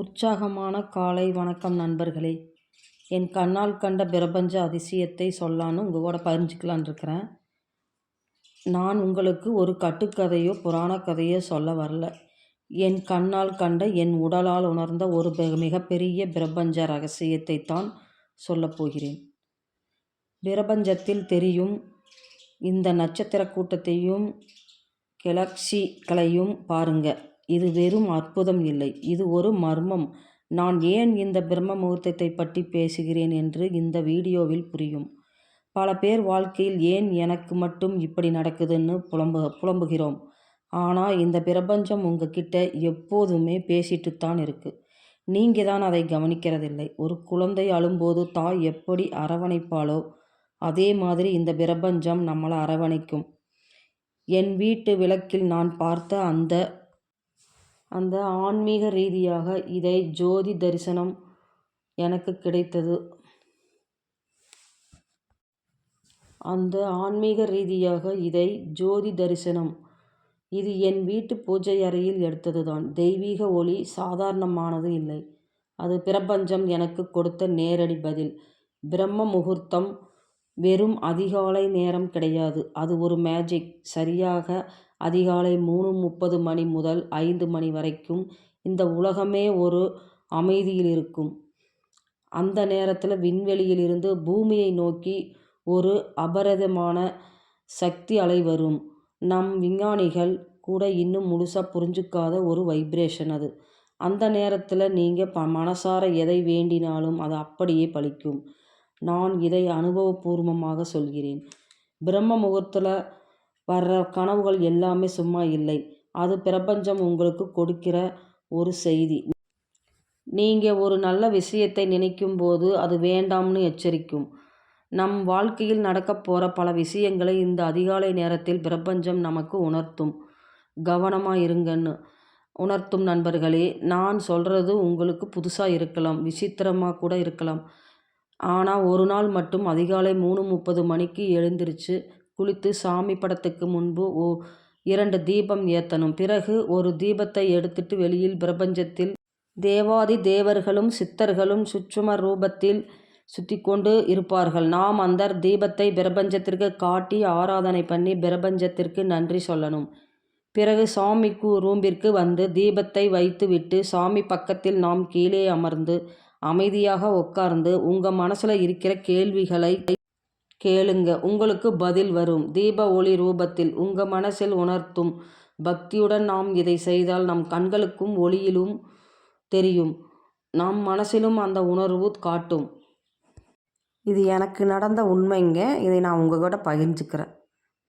உற்சாகமான காலை வணக்கம் நண்பர்களே. என் கண்ணால் கண்ட பிரபஞ்ச அதிசயத்தை சொல்லான்னு உங்கள் கூட பகிர்ந்துக்கலான் இருக்கிறேன். நான் உங்களுக்கு ஒரு கட்டுக்கதையோ புராண கதையோ சொல்ல வரல. என் கண்ணால் கண்ட, என் உடலால் உணர்ந்த ஒரு மிகப்பெரிய பிரபஞ்ச ரகசியத்தை தான் சொல்லப் போகிறேன். பிரபஞ்சத்தில் தெரியும் இந்த நட்சத்திர கூட்டத்தையும் கெலக்சிகளையும் பாருங்க. இது வெறும் அற்புதம் இல்லை, இது ஒரு மர்மம். நான் ஏன் இந்த பிரம்ம முகூர்த்தத்தை பற்றி பேசுகிறேன் என்று இந்த வீடியோவில் புரியும். பல பேர் வாழ்க்கையில் ஏன் எனக்கு மட்டும் இப்படி நடக்குதுன்னு புலம்புகிறோம். ஆனால் இந்த பிரபஞ்சம் உங்ககிட்ட எப்போதுமே பேசிட்டுத்தான் இருக்கு. நீங்கள் தான் அதை கவனிக்கிறதில்லை. ஒரு குழந்தை அழும்போது தாய் எப்படி அரவணைப்பாளோ அதே மாதிரி இந்த பிரபஞ்சம் நம்மளை அரவணைக்கும். என் வீட்டு விளக்கில் நான் பார்த்த அந்த ஆன்மீக ரீதியாக இதை ஜோதி தரிசனம் எனக்கு கிடைத்தது. இது என் வீட்டு பூஜை அறையில் எடுத்ததுதான். தெய்வீக ஒளி சாதாரணமானது இல்லை. அது பிரபஞ்சம் எனக்கு கொடுத்த நேரடி பதில். பிரம்ம முகூர்த்தம் வெறும் அதிகாலை நேரம் கிடையாது, அது ஒரு மேஜிக். சரியாக அதிகாலை 3:30 மணி முதல் 5 மணி வரைக்கும் இந்த உலகமே ஒரு அமைதியில் இருக்கும். அந்த நேரத்தில் விண்வெளியில் இருந்து பூமியை நோக்கி ஒரு அபரிதமான சக்தி அலை வரும். நம் விஞ்ஞானிகள் கூட இன்னும் முழுசாக புரிஞ்சுக்காத ஒரு வைப்ரேஷன் அது. அந்த நேரத்தில் நீங்கள் மனசார எதை வேண்டினாலும் அது அப்படியே பலிக்கும். நான் இதை அனுபவபூர்வமாக சொல்கிறேன். பிரம்ம முகூர்த்தத்தில் வர்ற கனவுகள் எல்லாமே சும்மா இல்லை. அது பிரபஞ்சம் உங்களுக்கு கொடுக்கிற ஒரு செய்தி. நீங்கள் ஒரு நல்ல விஷயத்தை நினைக்கும் போது அது வேண்டாம்னு எச்சரிக்கும். நம் வாழ்க்கையில் நடக்கப் போகிற பல விஷயங்களை இந்த அதிகாலை நேரத்தில் பிரபஞ்சம் நமக்கு உணர்த்தும். கவனமாக இருங்கன்னு உணர்த்தும். நண்பர்களே, நான் சொல்கிறது உங்களுக்கு புதுசாக இருக்கலாம், விசித்திரமாக கூட இருக்கலாம். ஆனால் ஒரு நாள் மட்டும் அதிகாலை 3:30 மணிக்கு எழுந்திருச்சு குளித்து சாமி படத்துக்கு முன்பு 2 தீபம் ஏற்றணும். பிறகு ஒரு தீபத்தை எடுத்துட்டு வெளியில் பிரபஞ்சத்தில் தேவாதி தேவர்களும் சித்தர்களும் சூட்சும ரூபத்தில் சுற்றி கொண்டு இருப்பார்கள். நாம் அந்த தீபத்தை பிரபஞ்சத்திற்கு காட்டி ஆராதனை பண்ணி பிரபஞ்சத்திற்கு நன்றி சொல்லணும். பிறகு சாமி ரூம்பிற்கு வந்து தீபத்தை வைத்து விட்டு சாமி பக்கத்தில் நாம் கீழே அமர்ந்து அமைதியாக உட்கார்ந்து உங்கள் மனசில் இருக்கிற கேள்விகளை கேளுங்க. உங்களுக்கு பதில் வரும். தீப ஒளி ரூபத்தில் உங்கள் மனசில் உணர்த்தும். பக்தியுடன் நாம் இதை செய்தால் நம் கண்களுக்கும் ஒளியிலும் தெரியும், நம் மனசிலும் அந்த உணர்வு காட்டும். இது எனக்கு நடந்த உண்மைங்க. இதை நான் உங்கள் கூட பகிர்ந்துக்கிறேன்.